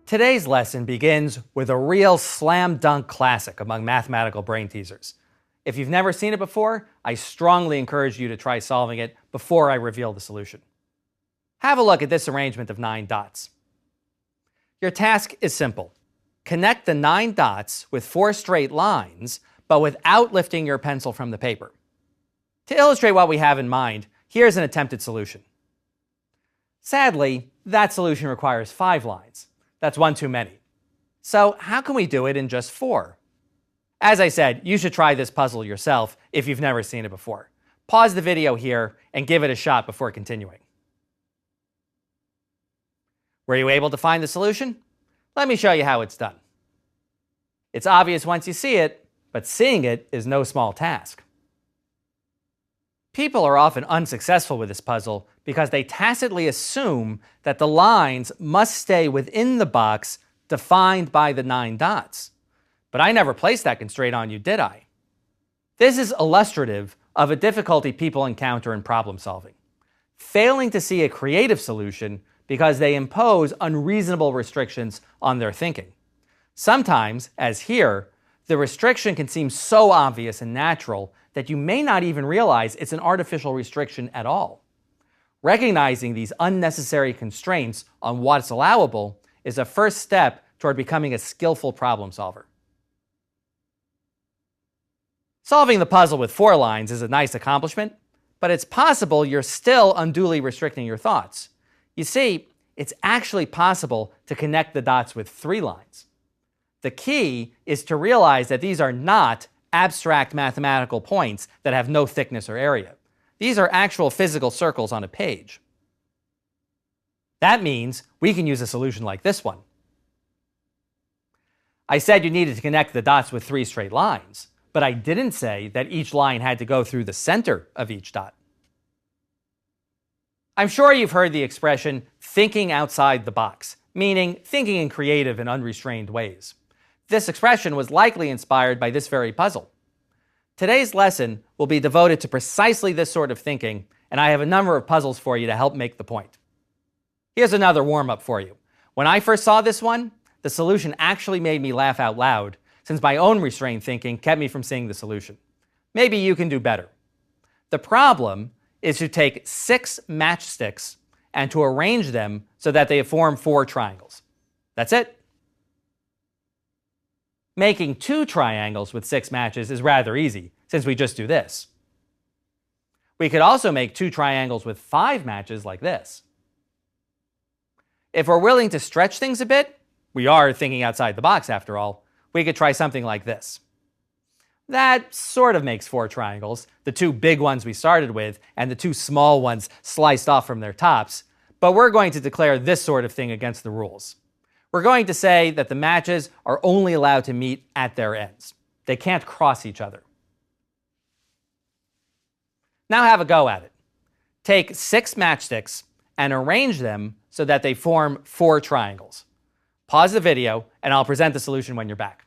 Today's lesson begins with a real slam dunk classic among mathematical brain teasers. If you've never seen it before, I strongly encourage you to try solving it before I reveal the solution. Have a look at this arrangement of 9 dots. Your task is simple. Connect the 9 dots with 4 straight lines, but without lifting your pencil from the paper. To illustrate what we have in mind, here's an attempted solution. Sadly, that solution requires 5 lines. That's one too many. So how can we do it in just 4? As I said, you should try this puzzle yourself if you've never seen it before. Pause the video here and give it a shot before continuing. Were you able to find the solution? Let me show you how it's done. It's obvious once you see it, but seeing it is no small task. People are often unsuccessful with this puzzle because they tacitly assume that the lines must stay within the box defined by the 9 dots. But I never placed that constraint on you, did I? This is illustrative of a difficulty people encounter in problem solving. Failing to see a creative solution because they impose unreasonable restrictions on their thinking. Sometimes, as here, the restriction can seem so obvious and natural that you may not even realize it's an artificial restriction at all. Recognizing these unnecessary constraints on what's allowable is a first step toward becoming a skillful problem solver. Solving the puzzle with 4 lines is a nice accomplishment, but it's possible you're still unduly restricting your thoughts. You see, it's actually possible to connect the dots with 3 lines. The key is to realize that these are not abstract mathematical points that have no thickness or area. These are actual physical circles on a page. That means we can use a solution like this one. I said you needed to connect the dots with 3 straight lines, but I didn't say that each line had to go through the center of each dot. I'm sure you've heard the expression thinking outside the box, meaning thinking in creative and unrestrained ways. This expression was likely inspired by this very puzzle. Today's lesson will be devoted to precisely this sort of thinking, and I have a number of puzzles for you to help make the point. Here's another warm-up for you. When I first saw this one, the solution actually made me laugh out loud, since my own restrained thinking kept me from seeing the solution. Maybe you can do better. The problem is to take 6 matchsticks and to arrange them so that they form 4 triangles. That's it. Making 2 triangles with 6 matches is rather easy, since we just do this. We could also make 2 triangles with 5 matches like this. If we're willing to stretch things a bit, we are thinking outside the box after all, we could try something like this. That sort of makes 4 triangles, the 2 big ones we started with and the 2 small ones sliced off from their tops, but we're going to declare this sort of thing against the rules. We're going to say that the matches are only allowed to meet at their ends. They can't cross each other. Now have a go at it. Take 6 matchsticks and arrange them so that they form 4 triangles. Pause the video and I'll present the solution when you're back.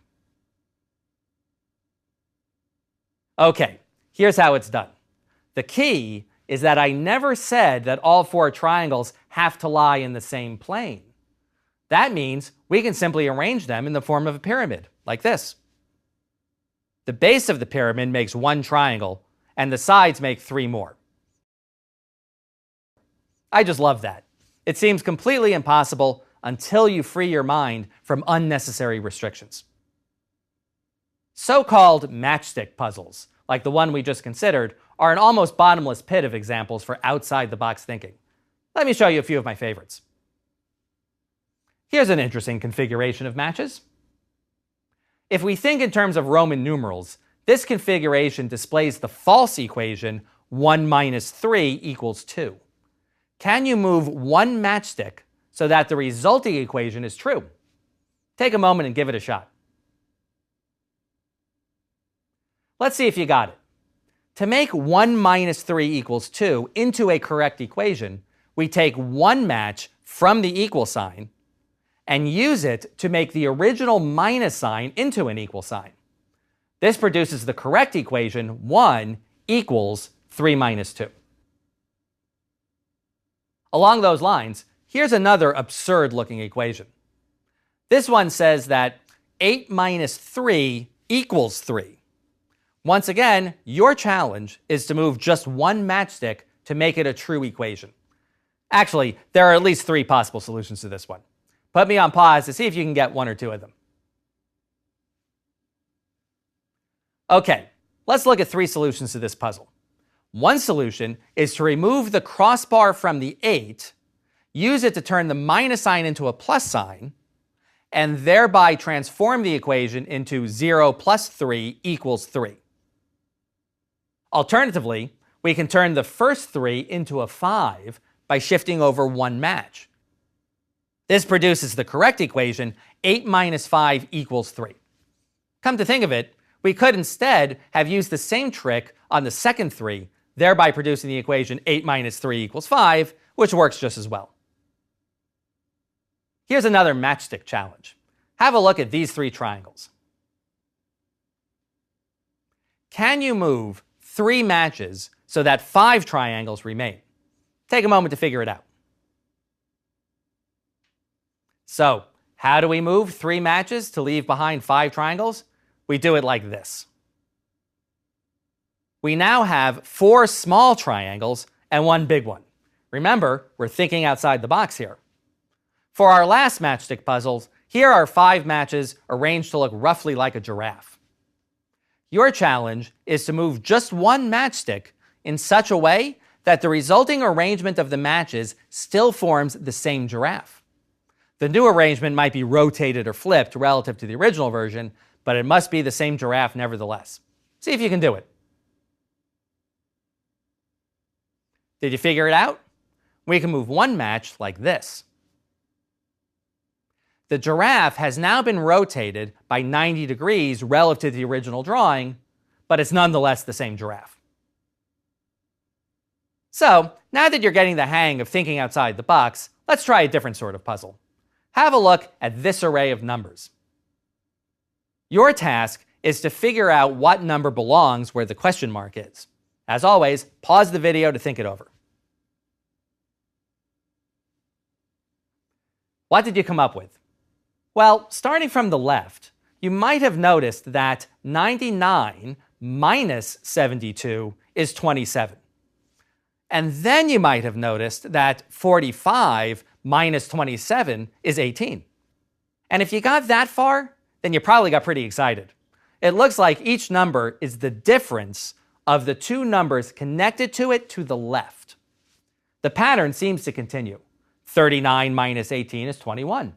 Okay, here's how it's done. The key is that I never said that all 4 triangles have to lie in the same plane. That means we can simply arrange them in the form of a pyramid, like this. The base of the pyramid makes 1 triangle, and the sides make 3 more. I just love that. It seems completely impossible until you free your mind from unnecessary restrictions. So-called matchstick puzzles, like the one we just considered, are an almost bottomless pit of examples for outside-the-box thinking. Let me show you a few of my favorites. Here's an interesting configuration of matches. If we think in terms of Roman numerals, this configuration displays the false equation 1 minus 3 equals 2. Can you move 1 matchstick so that the resulting equation is true? Take a moment and give it a shot. Let's see if you got it. To make 1 minus 3 equals 2 into a correct equation, we take 1 match from the equal sign and use it to make the original minus sign into an equal sign. This produces the correct equation 1 equals 3 minus 2. Along those lines, here's another absurd-looking equation. This one says that 8 minus 3 equals 3. Once again, your challenge is to move just one matchstick to make it a true equation. Actually, there are at least 3 possible solutions to this one. Put me on pause to see if you can get 1 or 2 of them. Okay, let's look at 3 solutions to this puzzle. One solution is to remove the crossbar from the 8, use it to turn the minus sign into a plus sign, and thereby transform the equation into 0 plus 3 equals 3. Alternatively, we can turn the first 3 into a 5 by shifting over one match. This produces the correct equation, 8 minus 5 equals 3. Come to think of it, we could instead have used the same trick on the second 3, thereby producing the equation 8 minus 3 equals 5, which works just as well. Here's another matchstick challenge. Have a look at these 3 triangles. Can you move 3 matches so that 5 triangles remain? Take a moment to figure it out. So, how do we move 3 matches to leave behind 5 triangles? We do it like this. We now have 4 small triangles and 1 big one. Remember, we're thinking outside the box here. For our last matchstick puzzles, here are 5 matches arranged to look roughly like a giraffe. Your challenge is to move just one matchstick in such a way that the resulting arrangement of the matches still forms the same giraffe. The new arrangement might be rotated or flipped relative to the original version, but it must be the same giraffe nevertheless. See if you can do it. Did you figure it out? We can move one match like this. The giraffe has now been rotated by 90 degrees relative to the original drawing, but it's nonetheless the same giraffe. So, now that you're getting the hang of thinking outside the box, let's try a different sort of puzzle. Have a look at this array of numbers. Your task is to figure out what number belongs where the question mark is. As always, pause the video to think it over. What did you come up with? Well, starting from the left, you might have noticed that 99 minus 72 is 27. And then you might have noticed that 45 minus 27 is 18. And if you got that far, then you probably got pretty excited. It looks like each number is the difference of the 2 numbers connected to it to the left. The pattern seems to continue. 39 minus 18 is 21.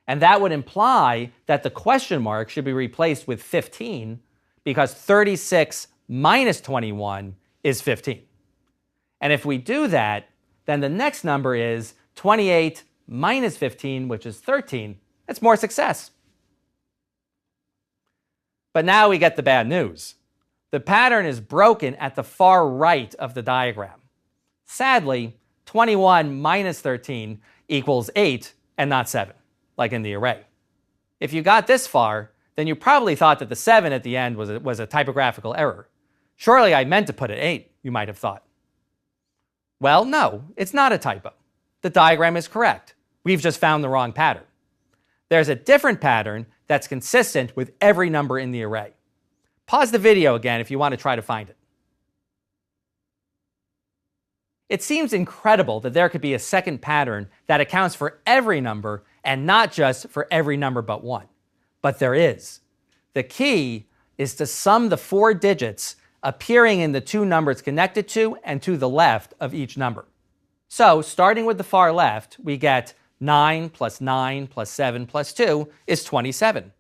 And that would imply that the question mark should be replaced with 15 because 36 minus 21 is 15. And if we do that, then the next number is 28 minus 15, which is 13. That's more success. But now we get the bad news. The pattern is broken at the far right of the diagram. Sadly, 21 minus 13 equals 8 and not 7, like in the array. If you got this far, then you probably thought that the 7 at the end was a typographical error. Surely I meant to put an 8, you might have thought. Well, no, it's not a typo. The diagram is correct. We've just found the wrong pattern. There's a different pattern that's consistent with every number in the array. Pause the video again if you want to try to find it. It seems incredible that there could be a second pattern that accounts for every number and not just for every number but 1. But there is. The key is to sum the 4 digits appearing in the 2 numbers connected to and to the left of each number. So, starting with the far left, we get 9 plus 9 plus 7 plus 2 is 27.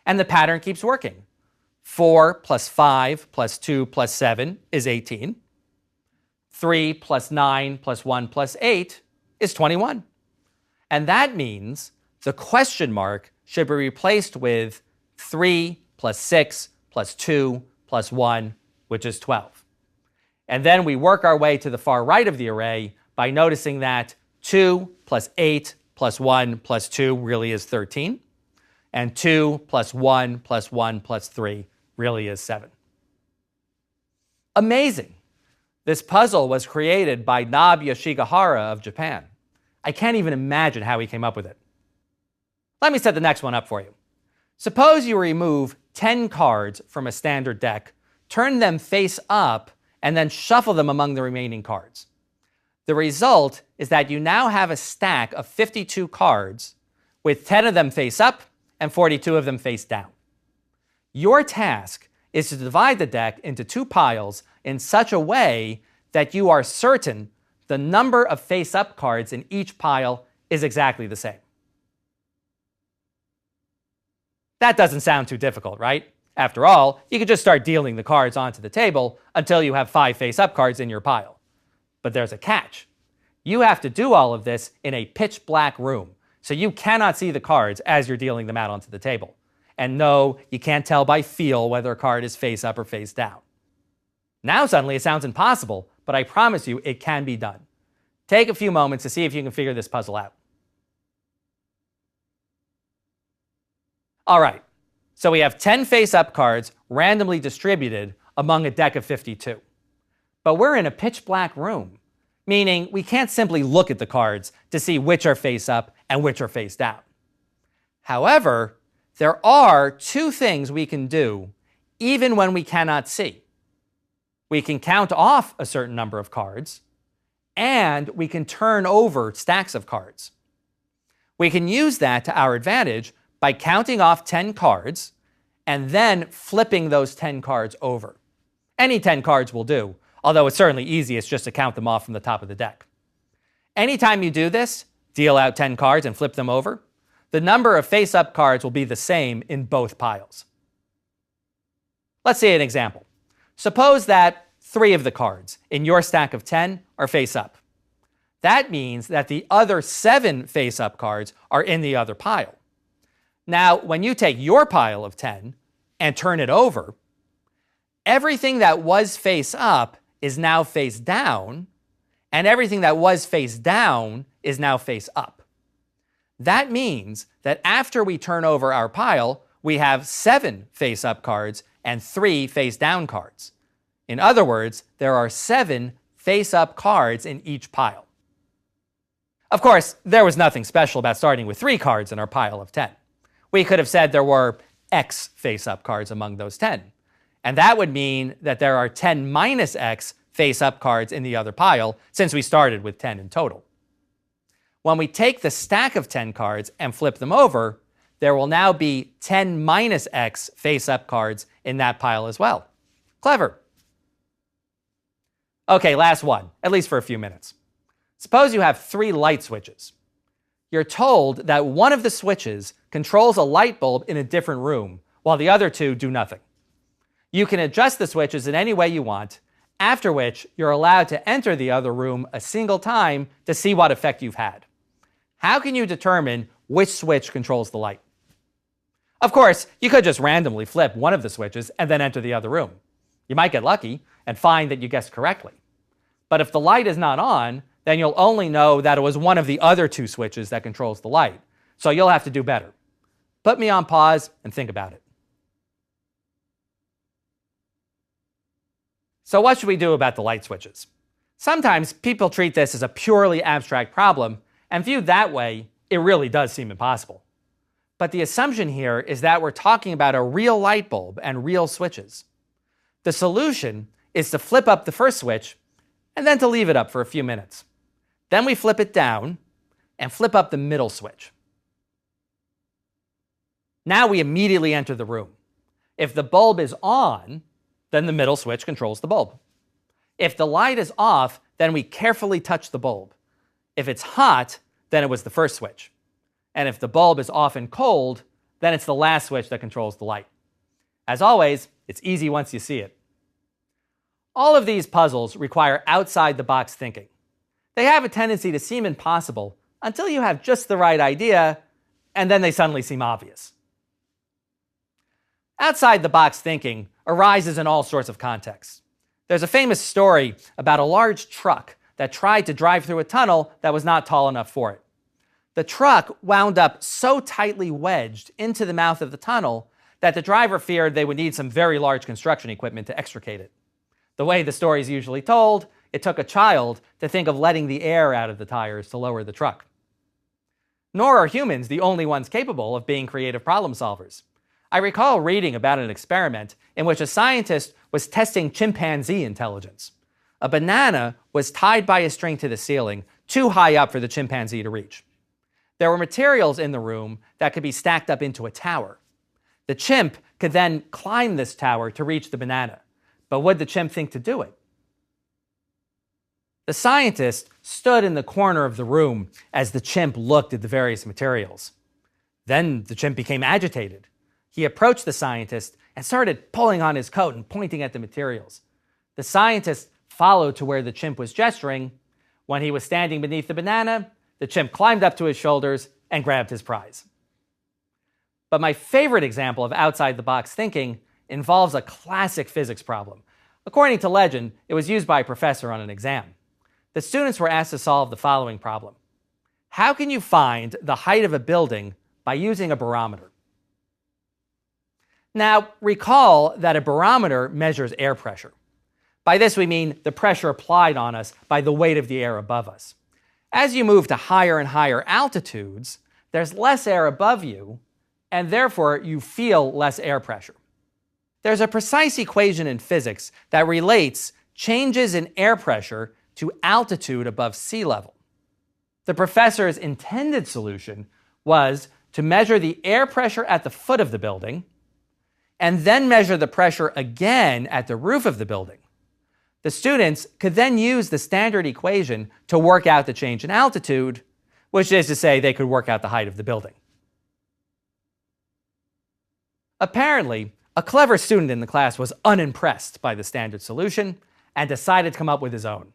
And the pattern keeps working. 4 plus 5 plus 2 plus 7 is 18. 3 plus 9 plus 1 plus 8 is 21. And that means the question mark should be replaced with 3 plus 6 plus 2 plus 1, which is 12. And then we work our way to the far right of the array by noticing that 2 plus 8 plus 1 plus 2 really is 13. And 2 plus 1 plus 1 plus 3 really is 7. Amazing! This puzzle was created by Nob Yoshigahara of Japan. I can't even imagine how he came up with it. Let me set the next one up for you. Suppose you remove 10 cards from a standard deck, turn them face up, and then shuffle them among the remaining cards. The result is that you now have a stack of 52 cards with 10 of them face up and 42 of them face down. Your task is to divide the deck into 2 piles in such a way that you are certain the number of face-up cards in each pile is exactly the same. That doesn't sound too difficult, right? After all, you could just start dealing the cards onto the table until you have 5 face-up cards in your pile. But there's a catch. You have to do all of this in a pitch-black room, so you cannot see the cards as you're dealing them out onto the table. And no, you can't tell by feel whether a card is face up or face down. Now suddenly it sounds impossible, but I promise you it can be done. Take a few moments to see if you can figure this puzzle out. All right, so we have 10 face-up cards randomly distributed among a deck of 52. But we're in a pitch-black room, meaning we can't simply look at the cards to see which are face-up and which are face down. However, there are 2 things we can do even when we cannot see. We can count off a certain number of cards, and we can turn over stacks of cards. We can use that to our advantage by counting off 10 cards and then flipping those 10 cards over. Any 10 cards will do, although it's certainly easiest just to count them off from the top of the deck. Anytime you do this, deal out 10 cards and flip them over, the number of face-up cards will be the same in both piles. Let's see an example. Suppose that 3 of the cards in your stack of 10 are face-up. That means that the other 7 face-up cards are in the other pile. Now, when you take your pile of 10 and turn it over, everything that was face-up is now face down, and everything that was face down is now face up. That means that after we turn over our pile, we have 7 face-up cards and 3 face-down cards. In other words, there are 7 face-up cards in each pile. Of course, there was nothing special about starting with 3 cards in our pile of 10. We could have said there were X face-up cards among those 10. And that would mean that there are 10 minus X face-up cards in the other pile, since we started with 10 in total. When we take the stack of 10 cards and flip them over, there will now be 10 minus X face-up cards in that pile as well. Clever. Okay, last one, at least for a few minutes. Suppose you have 3 light switches. You're told that one of the switches controls a light bulb in a different room, while the other 2 do nothing. You can adjust the switches in any way you want, after which you're allowed to enter the other room a single time to see what effect you've had. How can you determine which switch controls the light? Of course, you could just randomly flip one of the switches and then enter the other room. You might get lucky and find that you guessed correctly. But if the light is not on, then you'll only know that it was one of the other 2 switches that controls the light. So you'll have to do better. Put me on pause and think about it. So what should we do about the light switches? Sometimes people treat this as a purely abstract problem, and viewed that way, it really does seem impossible. But the assumption here is that we're talking about a real light bulb and real switches. The solution is to flip up the first switch and then to leave it up for a few minutes. Then we flip it down and flip up the middle switch. Now we immediately enter the room. If the bulb is on, then the middle switch controls the bulb. If the light is off, then we carefully touch the bulb. If it's hot, then it was the first switch. And if the bulb is off and cold, then it's the last switch that controls the light. As always, it's easy once you see it. All of these puzzles require outside-the-box thinking. They have a tendency to seem impossible until you have just the right idea, and then they suddenly seem obvious. Outside-the-box thinking arises in all sorts of contexts. There's a famous story about a large truck that tried to drive through a tunnel that was not tall enough for it. The truck wound up so tightly wedged into the mouth of the tunnel that the driver feared they would need some very large construction equipment to extricate it. The way the story is usually told, it took a child to think of letting the air out of the tires to lower the truck. Nor are humans the only ones capable of being creative problem solvers. I recall reading about an experiment in which a scientist was testing chimpanzee intelligence. A banana was tied by a string to the ceiling, too high up for the chimpanzee to reach. There were materials in the room that could be stacked up into a tower. The chimp could then climb this tower to reach the banana. But would the chimp think to do it? The scientist stood in the corner of the room as the chimp looked at the various materials. Then the chimp became agitated. He approached the scientist and started pulling on his coat and pointing at the materials. The scientist followed to where the chimp was gesturing. When he was standing beneath the banana, the chimp climbed up to his shoulders and grabbed his prize. But my favorite example of outside-the-box thinking involves a classic physics problem. According to legend, it was used by a professor on an exam. The students were asked to solve the following problem. How can you find the height of a building by using a barometer? Now, recall that a barometer measures air pressure. By this we mean the pressure applied on us by the weight of the air above us. As you move to higher and higher altitudes, there's less air above you, and therefore you feel less air pressure. There's a precise equation in physics that relates changes in air pressure to altitude above sea level. The professor's intended solution was to measure the air pressure at the foot of the building and then measure the pressure again at the roof of the building. The students could then use the standard equation to work out the change in altitude, which is to say they could work out the height of the building. Apparently, a clever student in the class was unimpressed by the standard solution and decided to come up with his own.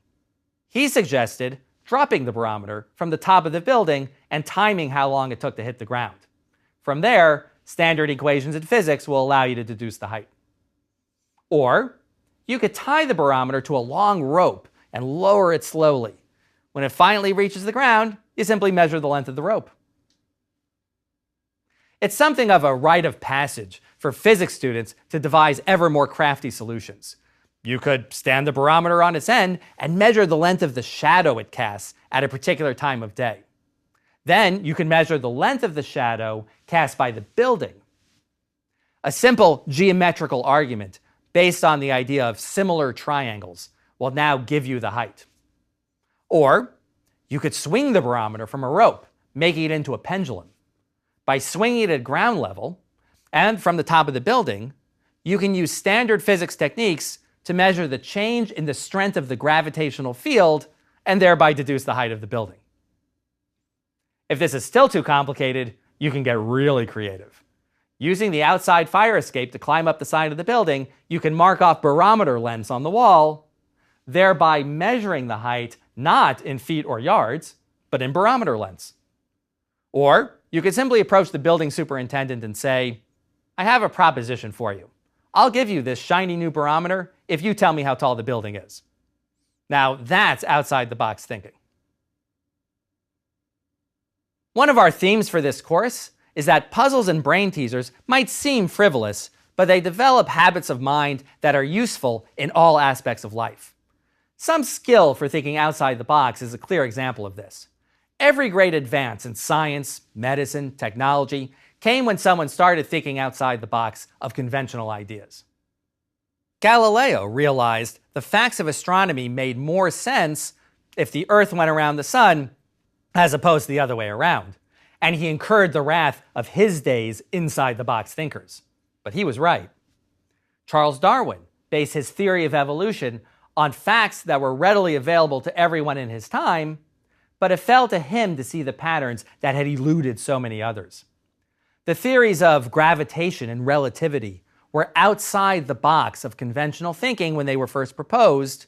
He suggested dropping the barometer from the top of the building and timing how long it took to hit the ground. From there, standard equations in physics will allow you to deduce the height. Or you could tie the barometer to a long rope and lower it slowly. When it finally reaches the ground, you simply measure the length of the rope. It's something of a rite of passage for physics students to devise ever more crafty solutions. You could stand the barometer on its end and measure the length of the shadow it casts at a particular time of day. Then you can measure the length of the shadow cast by the building. A simple geometrical argument based on the idea of similar triangles will now give you the height. Or you could swing the barometer from a rope, making it into a pendulum. By swinging it at ground level and from the top of the building, you can use standard physics techniques to measure the change in the strength of the gravitational field and thereby deduce the height of the building. If this is still too complicated, you can get really creative. Using the outside fire escape to climb up the side of the building, you can mark off barometer lengths on the wall, thereby measuring the height not in feet or yards, but in barometer lengths. Or you could simply approach the building superintendent and say, I have a proposition for you. I'll give you this shiny new barometer if you tell me how tall the building is. Now that's outside the box thinking. One of our themes for this course is that puzzles and brain teasers might seem frivolous, but they develop habits of mind that are useful in all aspects of life. Some skill for thinking outside the box is a clear example of this. Every great advance in science, medicine, technology came when someone started thinking outside the box of conventional ideas. Galileo realized the facts of astronomy made more sense if the Earth went around the sun as opposed to the other way around, and he incurred the wrath of his day's inside-the-box thinkers. But he was right. Charles Darwin based his theory of evolution on facts that were readily available to everyone in his time, but it fell to him to see the patterns that had eluded so many others. The theories of gravitation and relativity were outside the box of conventional thinking when they were first proposed,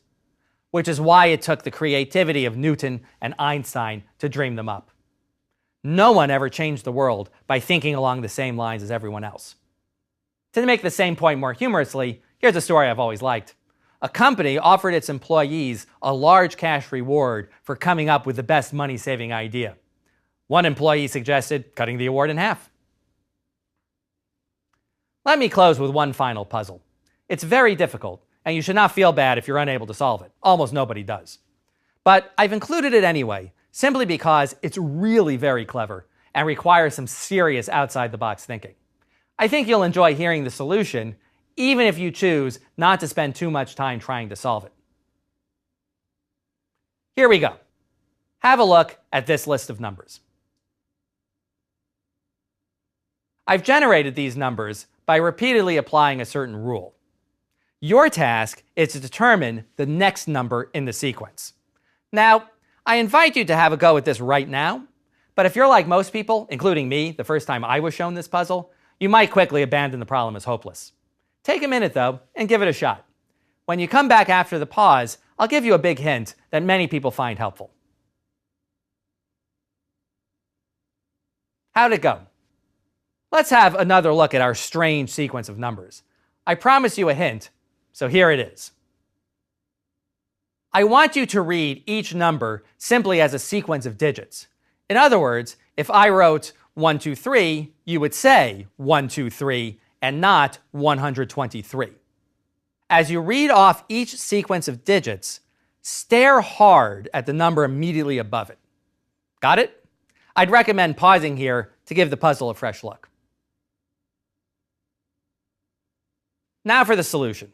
which is why it took the creativity of Newton and Einstein to dream them up. No one ever changed the world by thinking along the same lines as everyone else. To make the same point more humorously, here's a story I've always liked. A company offered its employees a large cash reward for coming up with the best money-saving idea. One employee suggested cutting the award in half. Let me close with one final puzzle. It's very difficult, and you should not feel bad if you're unable to solve it. Almost nobody does. But I've included it anyway, simply because it's really very clever, and requires some serious outside-the-box thinking. I think you'll enjoy hearing the solution, even if you choose not to spend too much time trying to solve it. Here we go. Have a look at this list of numbers. I've generated these numbers by repeatedly applying a certain rule. Your task is to determine the next number in the sequence. Now, I invite you to have a go at this right now, but if you're like most people, including me, the first time I was shown this puzzle, you might quickly abandon the problem as hopeless. Take a minute, though, and give it a shot. When you come back after the pause, I'll give you a big hint that many people find helpful. How'd it go? Let's have another look at our strange sequence of numbers. I promise you a hint, so here it is. I want you to read each number simply as a sequence of digits. In other words, if I wrote 1, 2, 3, you would say 1, 2, 3, and not 123. As you read off each sequence of digits, stare hard at the number immediately above it. Got it? I'd recommend pausing here to give the puzzle a fresh look. Now for the solution.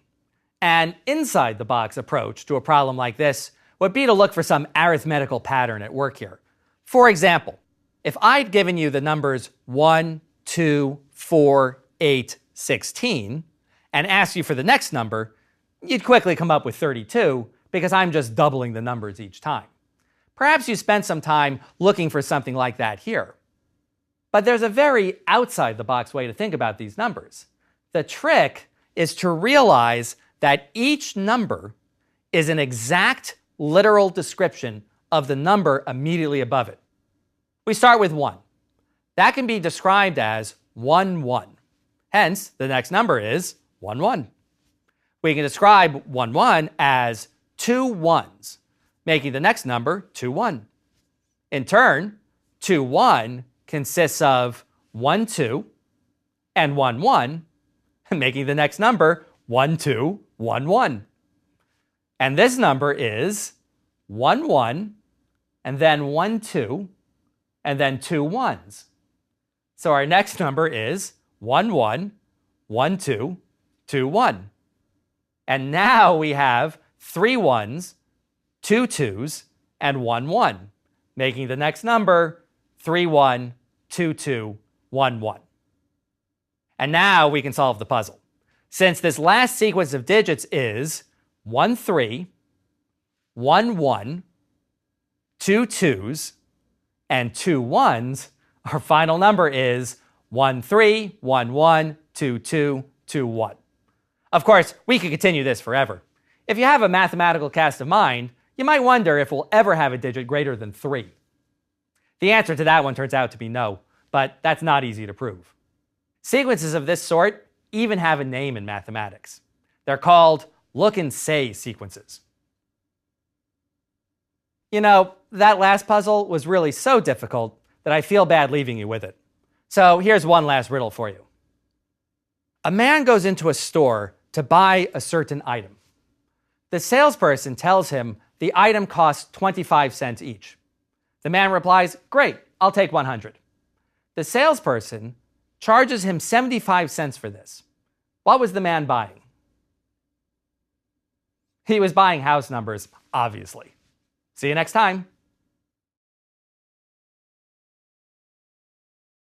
An inside-the-box approach to a problem like this would be to look for some arithmetical pattern at work here. For example, if I'd given you the numbers 1, 2, 4, 8, 16, and asked you for the next number, you'd quickly come up with 32 because I'm just doubling the numbers each time. Perhaps you spent some time looking for something like that here. But there's a very outside-the-box way to think about these numbers. The trick is to realize that each number is an exact literal description of the number immediately above it. We start with 1. That can be described as 1, 1. Hence, the next number is 1, 1. We can describe 1, 1 as 2 ones, making the next number 2, 1. In turn, 2, 1 consists of 1, 2 and 1, 1, making the next number 1, 2, 1, 1. And this number is 1, 1, and then 1, 2, and then 2 ones. So our next number is 1, 1, 1, 2, 2, 1. And now we have 3 ones, 2 twos, and 1, 1, making the next number 3, 1, 2, 2, 1, 1. And now we can solve the puzzle. Since this last sequence of digits is 1, 3, 1, 1, 2 twos, and 2 ones, our final number is 1, 3, 1, 1, 2, 2, 2, 1. Of course, we could continue this forever. If you have a mathematical cast of mind, you might wonder if we'll ever have a digit greater than 3. The answer to that one turns out to be no, but that's not easy to prove. Sequences of this sort even have a name in mathematics. They're called look and say sequences. You know, that last puzzle was really so difficult that I feel bad leaving you with it. So here's one last riddle for you. A man goes into a store to buy a certain item. The salesperson tells him the item costs 25 cents each. The man replies, "Great, I'll take 100." The salesperson charges him 75 cents for this. What was the man buying? He was buying house numbers, obviously. See you next time.